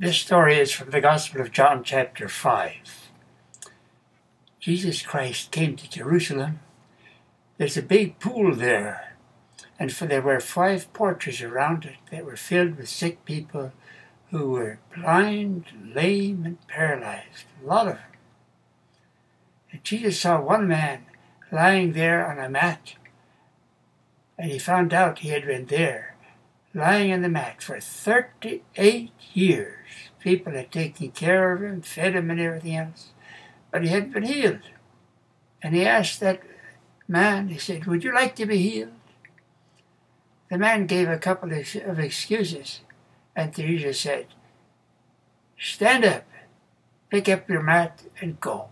This story is from the Gospel of John, chapter 5. Jesus Christ came to Jerusalem. There's a big pool there, and there were 5 porches around it that were filled with sick people who were blind, lame, and paralyzed. A lot of them. And Jesus saw one man lying there on a mat, and he found out he had been there, lying on the mat for 38 years. People had taken care of him, fed him and everything else, but he hadn't been healed. And he asked that man, he said, "Would you like to be healed?" The man gave a couple of excuses, and Jesus said, "Stand up, pick up your mat, and go."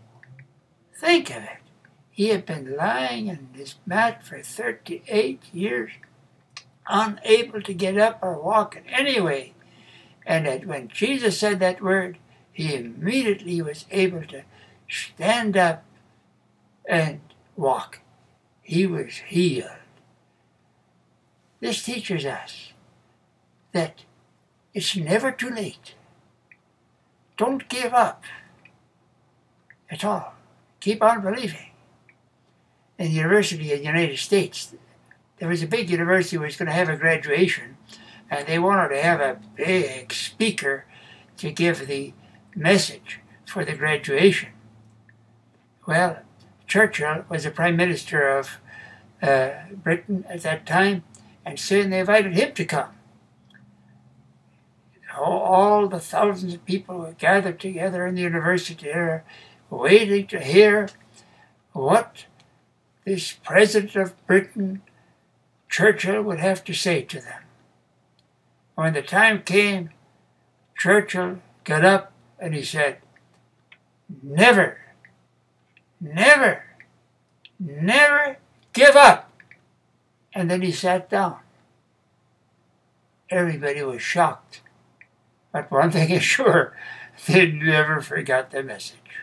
Think of it. He had been lying on his mat for 38 years, unable to get up or walk in any way. And that when Jesus said that word, he immediately was able to stand up and walk. He was healed. This teaches us that it's never too late. Don't give up at all. Keep on believing. In the university in the United States, there was a big university that was going to have a graduation, and they wanted to have a big speaker to give the message for the graduation. Well, Churchill was the Prime Minister of Britain at that time, and soon they invited him to come. All the thousands of people were gathered together in the university there, waiting to hear what this President of Britain, Churchill, would have to say to them. When the time came, Churchill got up and he said, "Never, never, never give up." And then he sat down. Everybody was shocked. But one thing is sure, they never forgot the message.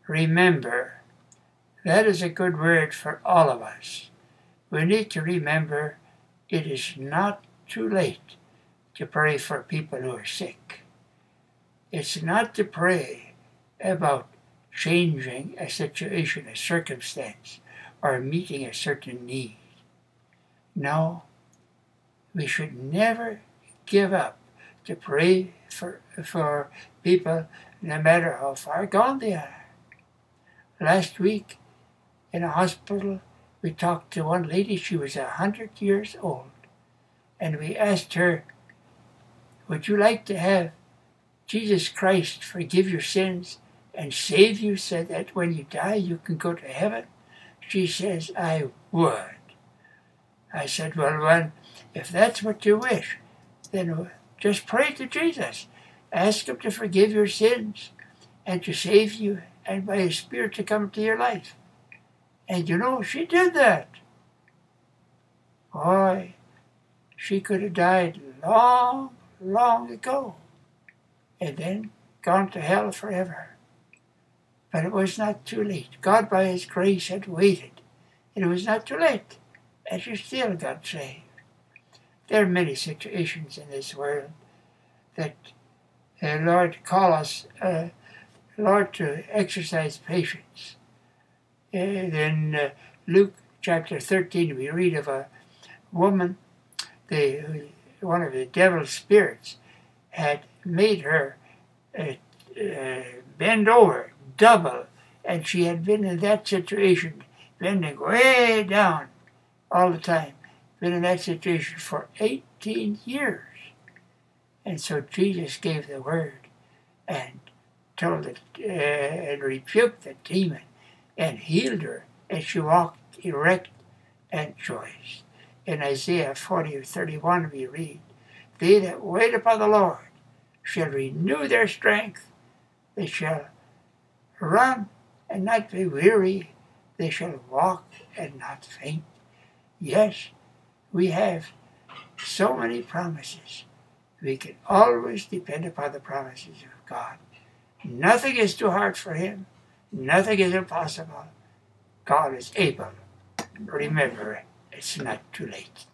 Remember, that is a good word for all of us. We need to remember it is not too late to pray for people who are sick. It's not to pray about changing a situation, a circumstance, or meeting a certain need. No, we should never give up to pray for people, no matter how far gone they are. Last week, in a hospital, we talked to one lady. She was 100 years old. And we asked her, "Would you like to have Jesus Christ forgive your sins and save you so that when you die you can go to heaven?" She says, "I would." I said, well, if that's what you wish, then just pray to Jesus. Ask him to forgive your sins and to save you and by his Spirit to come into your life. And you know, she did that. Boy, she could have died long, long ago and then gone to hell forever. But it was not too late. God, by his grace, had waited. And it was not too late. And she still got saved. There are many situations in this world that Lord call us, Lord, to exercise patience. In Luke chapter 13, we read of a woman, one of the devil's spirits had made her bend over, double, and she had been in that situation, bending way down all the time, been in that situation for 18 years. And so Jesus gave the word and told it, and rebuked the demon and healed her, and she walked erect and joyous. In Isaiah 40:31 we read, "They that wait upon the Lord shall renew their strength. They shall run and not be weary. They shall walk and not faint." Yes, we have so many promises. We can always depend upon the promises of God. Nothing is too hard for him. Nothing is impossible. God is able. Remember, it's not too late.